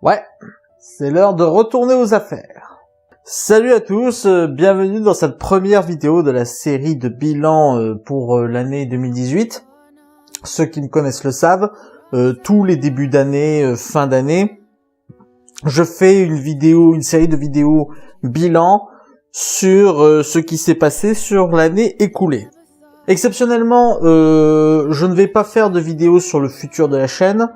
Ouais, c'est l'heure de retourner aux affaires. Salut à tous, bienvenue dans cette première vidéo de la série de bilan pour l'année 2018. Ceux qui me connaissent le savent, tous les débuts d'année, fin d'année, je fais une série de vidéos bilan sur ce qui s'est passé sur l'année écoulée. Exceptionnellement, je ne vais pas faire de vidéo sur le futur de la chaîne,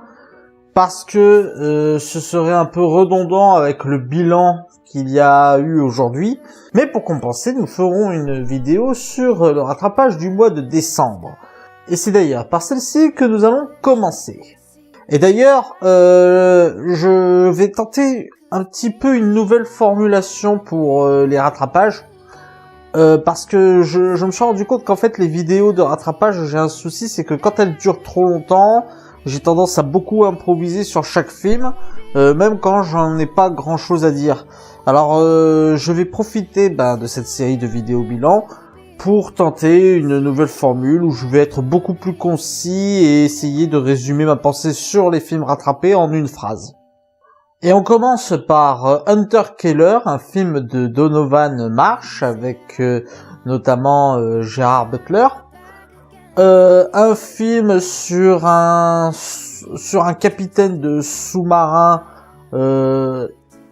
parce que ce serait un peu redondant avec le bilan qu'il y a eu aujourd'hui. Mais pour compenser, nous ferons une vidéo sur le rattrapage du mois de décembre. Et c'est d'ailleurs par celle-ci que nous allons commencer. Et d'ailleurs, je vais tenter un petit peu une nouvelle formulation pour les rattrapages. Parce que je me suis rendu compte qu'en fait les vidéos de rattrapage, j'ai un souci, c'est que quand elles durent trop longtemps, j'ai tendance à beaucoup improviser sur chaque film, même quand j'en ai pas grand chose à dire. Alors je vais profiter de cette série de vidéos bilan pour tenter une nouvelle formule où je vais être beaucoup plus concis et essayer de résumer ma pensée sur les films rattrapés en une phrase. Et on commence par Hunter Killer, un film de Donovan Marsh avec notamment Gerard Butler. Un film sur un capitaine de sous-marin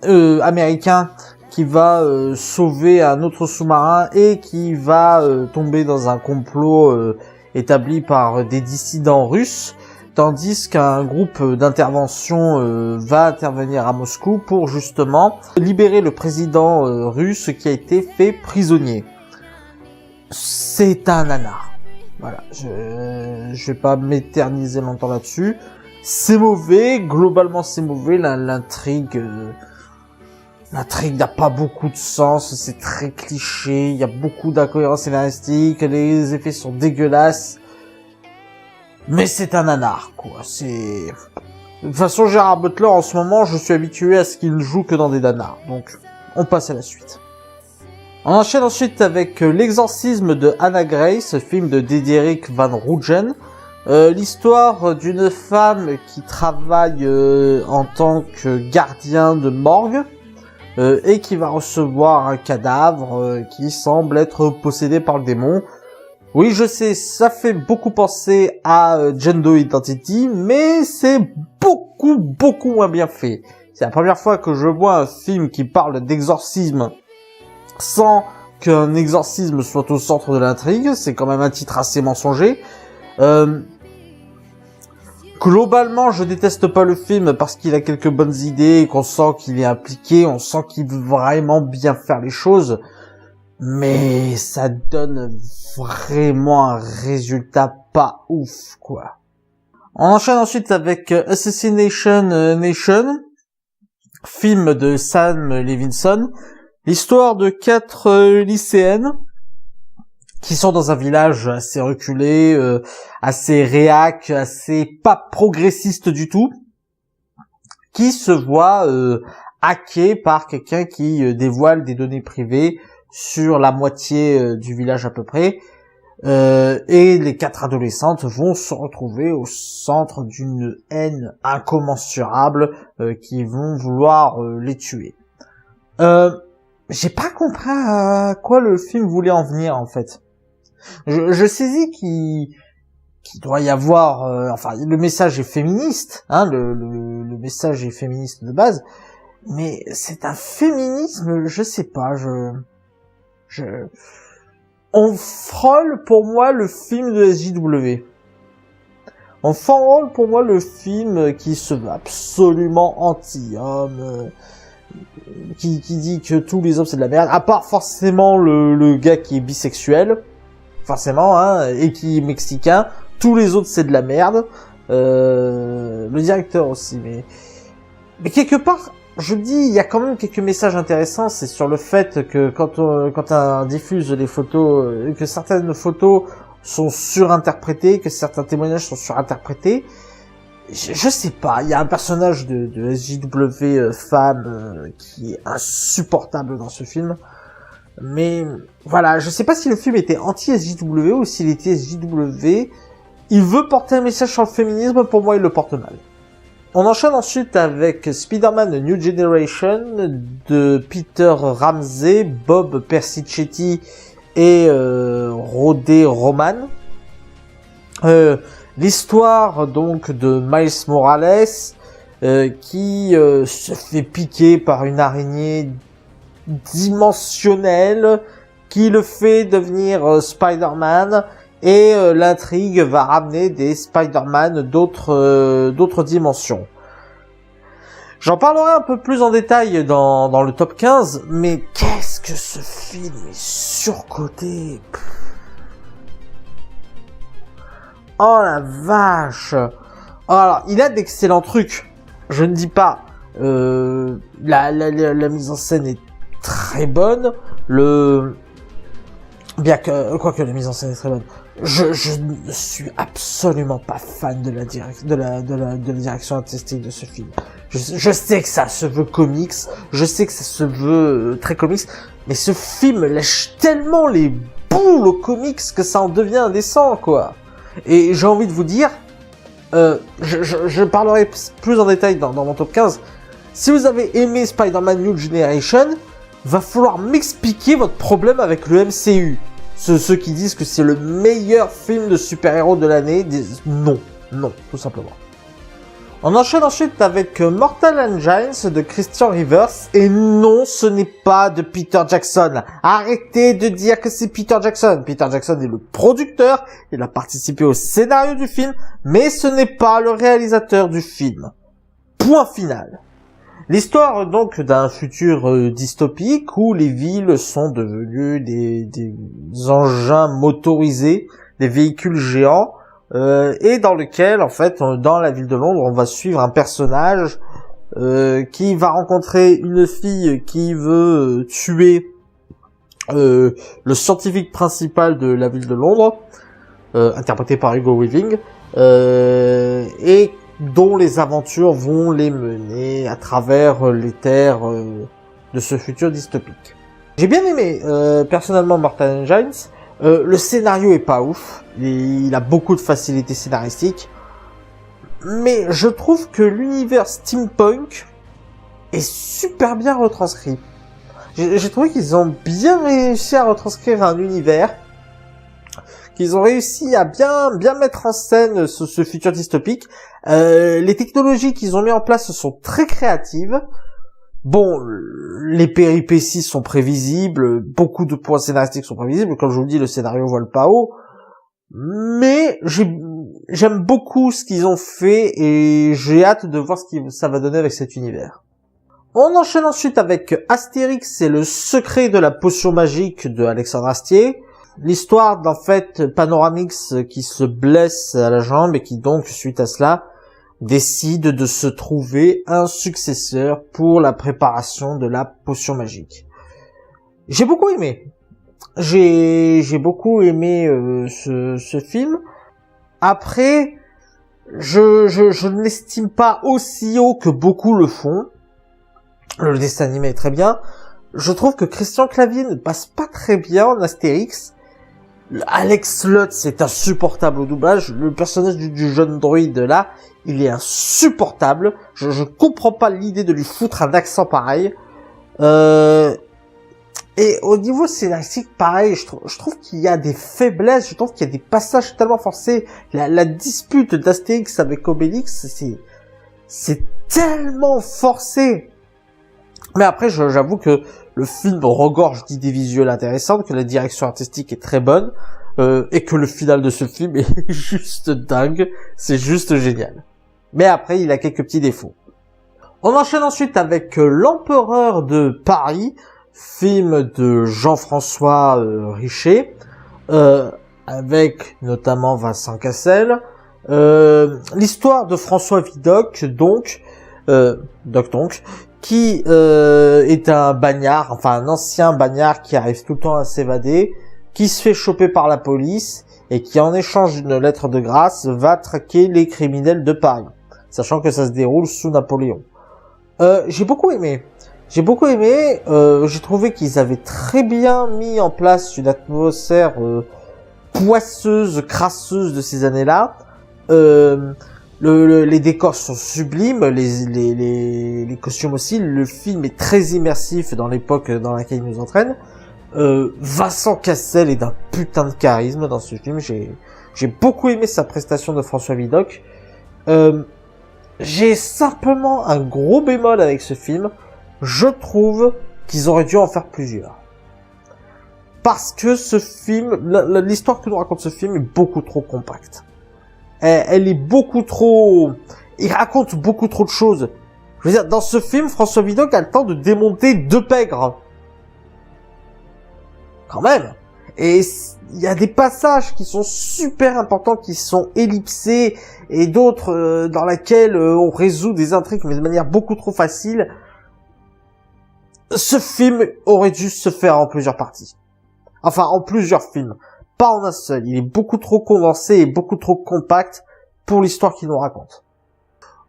américain qui va sauver un autre sous-marin et qui va tomber dans un complot établi par des dissidents russes, tandis qu'un groupe d'intervention va intervenir à Moscou pour justement libérer le président russe qui a été fait prisonnier. C'est un nanar. Voilà, je vais pas m'éterniser longtemps là-dessus. C'est mauvais, globalement c'est mauvais, l'intrigue n'a pas beaucoup de sens, c'est très cliché, il y a beaucoup d'incohérences scénaristiques, les effets sont dégueulasses. Mais c'est un nanar, quoi, De toute façon, Gerard Butler, en ce moment, je suis habitué à ce qu'il joue que dans des nanars. Donc, on passe à la suite. On enchaîne ensuite avec L'exorcisme de Anna Grace, film de Diederik Van Rooyen. L'histoire d'une femme qui travaille en tant que gardien de morgue et qui va recevoir un cadavre qui semble être possédé par le démon. Oui, je sais, ça fait beaucoup penser à Gender Identity, mais c'est beaucoup moins bien fait. C'est la première fois que je vois un film qui parle d'exorcisme sans qu'un exorcisme soit au centre de l'intrigue. C'est quand même un titre assez mensonger. Globalement, je déteste pas le film parce qu'il a quelques bonnes idées, qu'on sent qu'il est impliqué, on sent qu'il veut vraiment bien faire les choses. Mais ça donne vraiment un résultat pas ouf, quoi. On enchaîne ensuite avec Assassination Nation, film de Sam Levinson. L'histoire de 4 lycéennes qui sont dans un village assez reculé, assez réac, assez pas progressiste du tout, qui se voient hackées par quelqu'un qui dévoile des données privées sur la moitié du village à peu près, et les 4 adolescentes vont se retrouver au centre d'une haine incommensurable qui vont vouloir les tuer. J'ai pas compris à quoi le film voulait en venir en fait. Je saisis qu'il doit y avoir, enfin le message est féministe, hein, le message est féministe de base, mais c'est un féminisme, je sais pas, on frôle pour moi le film de SJW. On frôle pour moi le film qui se veut absolument anti-homme, qui dit que tous les hommes c'est de la merde, à part forcément le gars qui est bisexuel, forcément, hein, et qui est mexicain, tous les autres c'est de la merde, le directeur aussi, mais quelque part, je me dis, il y a quand même quelques messages intéressants, c'est sur le fait que quand on diffuse les photos, que certaines photos sont surinterprétées, que certains témoignages sont surinterprétés. Je sais pas, il y a un personnage de SJW femme qui est insupportable dans ce film. Mais voilà, je sais pas si le film était anti-SJW ou s'il était SJW. Il veut porter un message sur le féminisme, pour moi il le porte mal. On enchaîne ensuite avec Spider-Man The New Generation de Peter Ramsey, Bob Persichetti et Rodé Roman. L'histoire donc de Miles Morales qui se fait piquer par une araignée dimensionnelle qui le fait devenir Spider-Man, et l'intrigue va ramener des Spider-Man d'autres dimensions. J'en parlerai un peu plus en détail dans le top 15, mais qu'est-ce que ce film est surcoté. Oh la vache. Alors, il a d'excellents trucs. Je ne dis pas. La mise en scène est très bonne. Bien que, quoique la mise en scène est très bonne. Je ne suis absolument pas fan de la direction artistique de ce film. Je sais que ça se veut comics. Je sais que ça se veut très comics. Mais ce film lâche tellement les boules aux comics que ça en devient indécent, quoi. Et j'ai envie de vous dire, je parlerai plus en détail dans mon top 15. Si vous avez aimé Spider-Man New Generation, va falloir m'expliquer votre problème avec le MCU. Ceux qui disent que c'est le meilleur film de super-héros de l'année disent non, tout simplement. On enchaîne ensuite avec Mortal Engines de Christian Rivers, et non, ce n'est pas de Peter Jackson. Arrêtez de dire que c'est Peter Jackson. Peter Jackson est le producteur, il a participé au scénario du film, mais ce n'est pas le réalisateur du film. Point final. L'histoire donc d'un futur dystopique où les villes sont devenues des engins motorisés, des véhicules géants, et dans lequel, en fait, dans la ville de Londres, on va suivre un personnage qui va rencontrer une fille qui veut tuer le scientifique principal de la ville de Londres, interprété par Hugo Weaving, et dont les aventures vont les mener à travers les terres de ce futur dystopique. J'ai bien aimé personnellement Mortal Engines. Le scénario est pas ouf, il a beaucoup de facilité scénaristique, mais je trouve que l'univers steampunk est super bien retranscrit. J'ai trouvé qu'ils ont bien réussi à retranscrire un univers, qu'ils ont réussi à bien mettre en scène ce futur dystopique. Les technologies qu'ils ont mis en place sont très créatives. Bon, les péripéties sont prévisibles, beaucoup de points scénaristiques sont prévisibles, comme je vous le dis, le scénario vole pas haut, mais j'aime beaucoup ce qu'ils ont fait et j'ai hâte de voir ce que ça va donner avec cet univers. On enchaîne ensuite avec Astérix et le secret de la potion magique de Alexandre Astier. L'histoire d'en fait Panoramix qui se blesse à la jambe et qui donc, suite à cela, décide de se trouver un successeur pour la préparation de la potion magique. J'ai beaucoup aimé. J'ai beaucoup aimé ce film. Après, je ne l'estime pas aussi haut que beaucoup le font. Le dessin animé est très bien. Je trouve que Christian Clavier ne passe pas très bien en Astérix. Alex Lutz est insupportable au doublage. Le personnage du jeune droïde là, il est insupportable. Je comprends pas l'idée de lui foutre un accent pareil. Et au niveau scénaristique, pareil, je trouve qu'il y a des faiblesses. Je trouve qu'il y a des passages tellement forcés. La dispute d'Astérix avec Obélix, c'est tellement forcé. Mais après, j'avoue que le film regorge d'idées visuelles intéressantes, que la direction artistique est très bonne, et que le final de ce film est juste dingue. C'est juste génial. Mais après, il a quelques petits défauts. On enchaîne ensuite avec L'Empereur de Paris, film de Jean-François Richer, avec notamment Vincent Cassel. L'histoire de François Vidocq, qui est un bagnard, enfin un ancien bagnard qui arrive tout le temps à s'évader, qui se fait choper par la police et qui, en échange d'une lettre de grâce, va traquer les criminels de Paris, sachant que ça se déroule sous Napoléon. J'ai beaucoup aimé. J'ai trouvé qu'ils avaient très bien mis en place une atmosphère poisseuse, crasseuse de ces années-là. Les décors sont sublimes, les costumes aussi. Le film est très immersif dans l'époque dans laquelle il nous entraîne. Vincent Cassel est d'un putain de charisme dans ce film. J'ai beaucoup aimé sa prestation de François Vidocq. J'ai simplement un gros bémol avec ce film. Je trouve qu'ils auraient dû en faire plusieurs. Parce que ce film, l'histoire que nous raconte ce film est beaucoup trop compacte. Elle est beaucoup trop... Il raconte beaucoup trop de choses. Je veux dire, dans ce film, François Vidocq a le temps de démonter 2 pègres. Quand même. Et il y a des passages qui sont super importants, qui sont ellipsés, et d'autres dans lesquels on résout des intrigues, mais de manière beaucoup trop facile. Ce film aurait dû se faire en plusieurs parties. Enfin, en plusieurs films. Pas en un seul. Il est beaucoup trop condensé et beaucoup trop compact pour l'histoire qu'il nous raconte.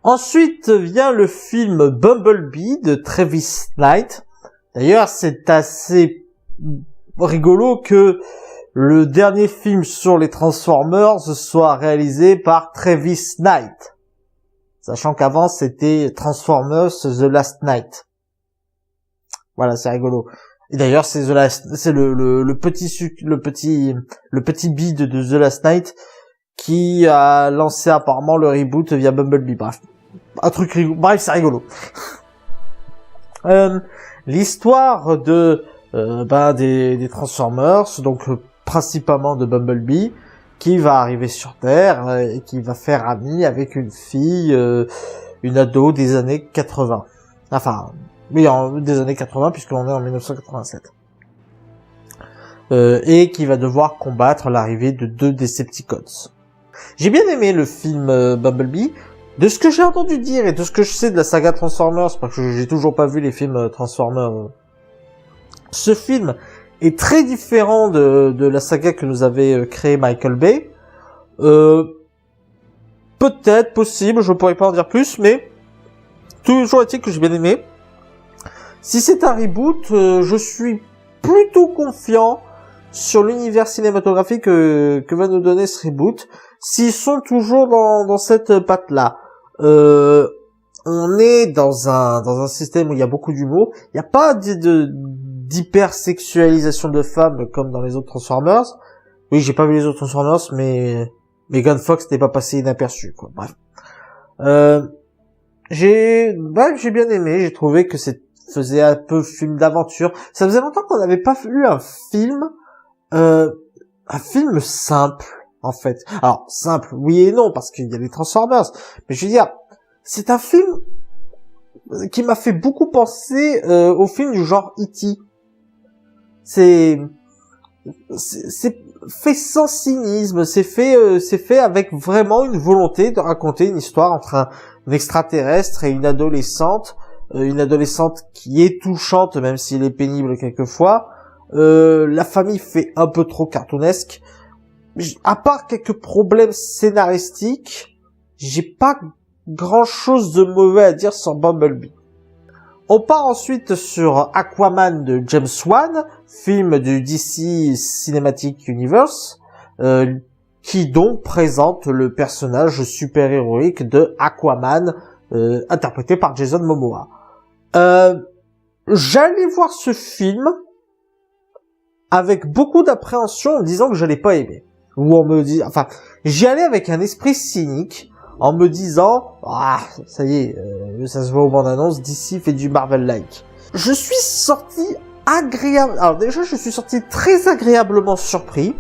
Ensuite vient le film Bumblebee de Travis Knight. D'ailleurs, c'est assez rigolo que le dernier film sur les Transformers soit réalisé par Travis Knight. Sachant qu'avant, c'était Transformers The Last Knight. Voilà, c'est rigolo. Et d'ailleurs, c'est le petit bide de The Last Knight qui a lancé apparemment le reboot via Bumblebee. Bref, un truc rigolo. Bref, c'est rigolo. L'histoire de des Transformers, donc principalement de Bumblebee, qui va arriver sur Terre et qui va faire ami avec une fille, une ado des années 80. Enfin, oui, des années 80 puisqu'on est en 1987. Et qui va devoir combattre l'arrivée de 2 Decepticons. J'ai bien aimé le film Bumblebee. De ce que j'ai entendu dire et de ce que je sais de la saga Transformers, parce que j'ai toujours pas vu les films Transformers, ce film est très différent de la saga que nous avait créé Michael Bay. Peut-être, possible, je pourrais pas en dire plus, mais toujours est-il que j'ai bien aimé. Si c'est un reboot, je suis plutôt confiant sur l'univers cinématographique que va nous donner ce reboot. S'ils sont toujours dans cette patte-là. On est dans un système où il y a beaucoup d'humour. Il n'y a pas d'hypersexualisation de femmes comme dans les autres Transformers. Oui, j'ai pas vu les autres Transformers, mais Megan Fox n'est pas passé inaperçu, quoi. Bref. J'ai bien aimé. J'ai trouvé que faisait un peu film d'aventure. Ça faisait longtemps qu'on n'avait pas eu un film simple, en fait. Alors, simple, oui et non, parce qu'il y a les Transformers. Mais je veux dire, c'est un film qui m'a fait beaucoup penser au film du genre E.T. C'est fait sans cynisme, c'est fait avec vraiment une volonté de raconter une histoire entre un extraterrestre et une adolescente qui est touchante, même s'il est pénible quelquefois. La famille fait un peu trop cartoonesque. À part quelques problèmes scénaristiques, j'ai pas grand chose de mauvais à dire sur Bumblebee. On part ensuite sur Aquaman de James Wan, film du DC Cinematic Universe, qui donc présente le personnage super-héroïque de Aquaman, interprété par Jason Momoa. J'allais voir ce film avec beaucoup d'appréhension en me disant que j'allais pas aimer. J'y allais avec un esprit cynique en me disant, ça y est, ça se voit au bande-annonce, DC fait du Marvel-like. Je suis sorti je suis sorti très agréablement surpris.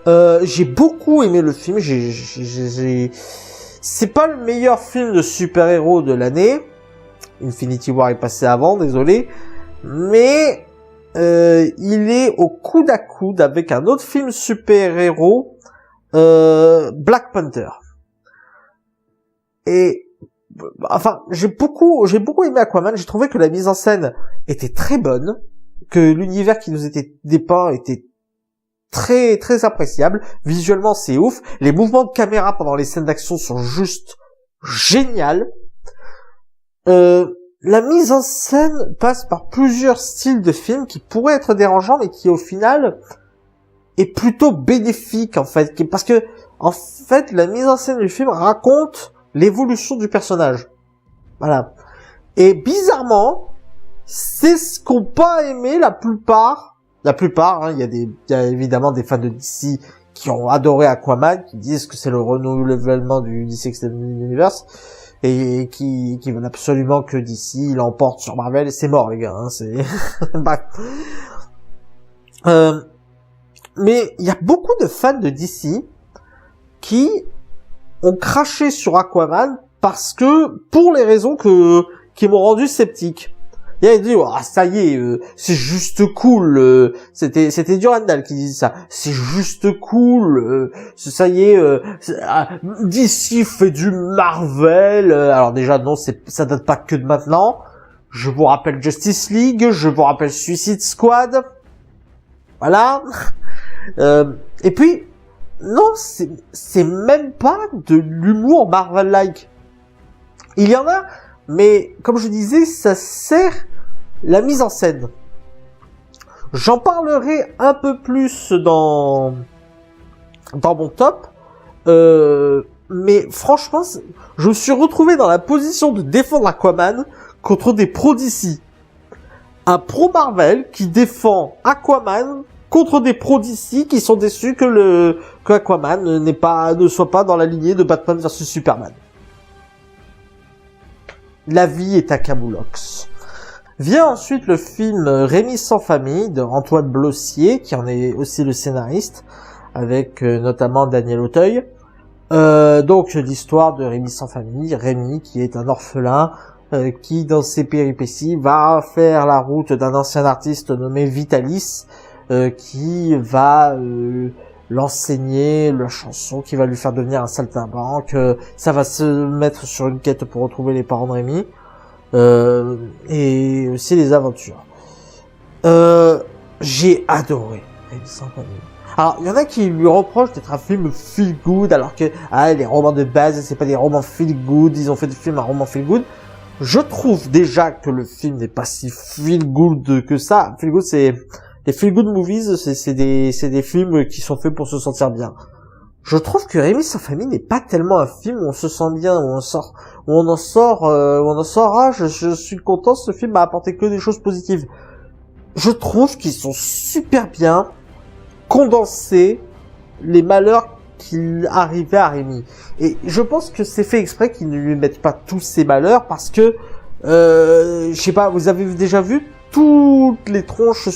J'ai beaucoup aimé le film, c'est pas le meilleur film de super-héros de l'année. Infinity War est passé avant, désolé. Mais il est au coude à coude avec un autre film super-héros, Black Panther. Et j'ai beaucoup aimé Aquaman. J'ai trouvé que la mise en scène était très bonne, que l'univers qui nous était dépeint était très très appréciable. Visuellement, c'est ouf. Les mouvements de caméra pendant les scènes d'action sont juste géniaux. La mise en scène passe par plusieurs styles de films qui pourraient être dérangeants, mais qui au final est plutôt bénéfique en fait, parce que en fait la mise en scène du film raconte l'évolution du personnage. Voilà. Et bizarrement, c'est ce qu'ont pas aimé la plupart, hein, il y a évidemment des fans de DC qui ont adoré Aquaman, qui disent que c'est le renouvellement du DC Extended Universe, et qui veulent absolument que DC l'emporte sur Marvel, et c'est mort, les gars, hein, c'est... mais il y a beaucoup de fans de DC qui ont craché sur Aquaman parce que, pour les raisons qui m'ont rendu sceptique. Il a dit, ah, ça y est, c'est juste cool, c'était Durandal qui disait ça, c'est juste cool, ça y est, DC fait du Marvel, alors déjà, non, ça date pas que de maintenant, je vous rappelle Justice League, je vous rappelle Suicide Squad, voilà, et puis, non, c'est même pas de l'humour Marvel-like. Il y en a, mais comme je disais, ça sert la mise en scène. J'en parlerai un peu plus dans mon top, mais franchement, je me suis retrouvé dans la position de défendre Aquaman contre des pros d'ici. Un pro Marvel qui défend Aquaman contre des pros d'ici qui sont déçus que Aquaman ne soit pas dans la lignée de Batman vs Superman. La vie est à Camoulox. Vient ensuite le film Rémi sans famille de Antoine Blossier, qui en est aussi le scénariste, avec notamment Daniel Auteuil. Donc l'histoire de Rémi sans famille, Rémi qui est un orphelin, qui dans ses péripéties va faire la route d'un ancien artiste nommé Vitalis, qui va l'enseigner la chanson, qui va lui faire devenir un saltimbanque. Ça va se mettre sur une quête pour retrouver les parents de Rémi. Et aussi les aventures. J'ai adoré Rémi sans famille. Alors, il y en a qui lui reprochent d'être un film feel good, alors que les romans de base, c'est pas des romans feel good, ils ont fait du film un roman feel good. Je trouve déjà que le film n'est pas si feel good que ça. Feel good, c'est les feel good movies, c'est des films qui sont faits pour se sentir bien. Je trouve que Rémi sans famille n'est pas tellement un film où on se sent bien, où on en sort, je suis content, ce film m'a apporté que des choses positives. Je trouve qu'ils sont super bien condensés, les malheurs qui arrivaient à Rémi. Et je pense que c'est fait exprès qu'ils ne lui mettent pas tous ses malheurs, parce que, je sais pas, vous avez déjà vu toutes les tronches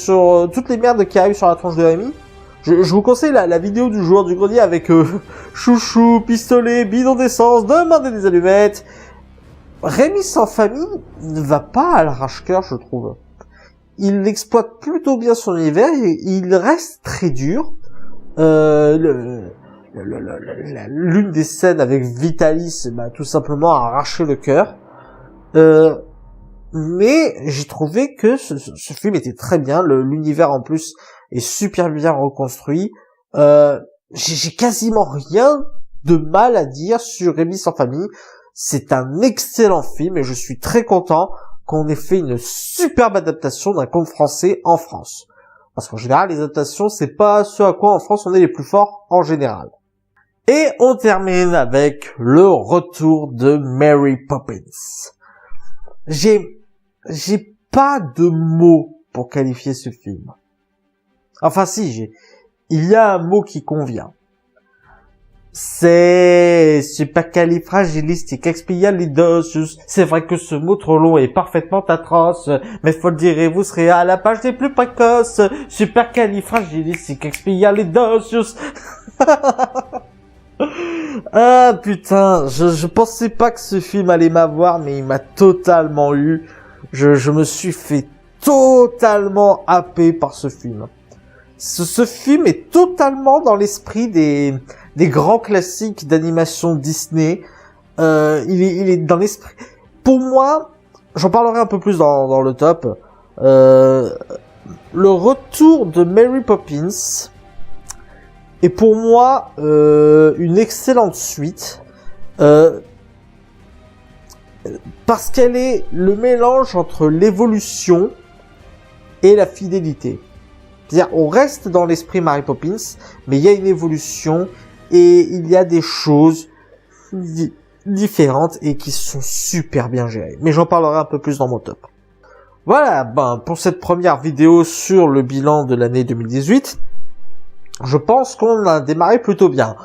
toutes les merdes qui arrivent sur la tronche de Rémi? Je vous conseille la vidéo du joueur du grenier avec chouchou, pistolet, bidon d'essence, demander des allumettes. Rémi sans famille ne va pas à l'arrache-cœur, je trouve. Il exploite plutôt bien son univers et il reste très dur. L'une des scènes avec Vitalis, tout simplement a arraché le cœur. Mais j'ai trouvé que ce film était très bien. L'univers en plus est super bien reconstruit. J'ai quasiment rien de mal à dire sur Rémi sans famille. C'est un excellent film et je suis très content qu'on ait fait une superbe adaptation d'un conte français en France. Parce qu'en général, les adaptations, c'est pas ce à quoi en France on est les plus forts en général. Et on termine avec le retour de Mary Poppins. J'ai pas de mots pour qualifier ce film. Enfin si, il y a un mot qui convient. C'est supercalifragilisticexpialidocious. C'est vrai que ce mot trop long est parfaitement atroce, mais faut le dire et vous serez à la page des plus précoces. Supercalifragilisticexpialidocious. Ah putain, je pensais pas que ce film allait m'avoir, mais il m'a totalement eu. Je me suis fait totalement happer par ce film. Ce film est totalement dans l'esprit des grands classiques d'animation Disney. Il est dans l'esprit. Pour moi, j'en parlerai un peu plus dans le top. Le retour de Mary Poppins est pour moi une excellente suite. Parce qu'elle est le mélange entre l'évolution et la fidélité. C'est-à-dire, on reste dans l'esprit Mary Poppins, mais il y a une évolution et il y a des choses. différentes et qui sont super bien gérées. Mais j'en parlerai un peu plus dans mon top. Voilà, pour cette première vidéo sur le bilan de l'année 2018, je pense qu'on a démarré plutôt bien.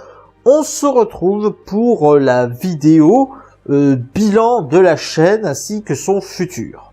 On se retrouve pour la vidéo bilan de la chaîne ainsi que son futur.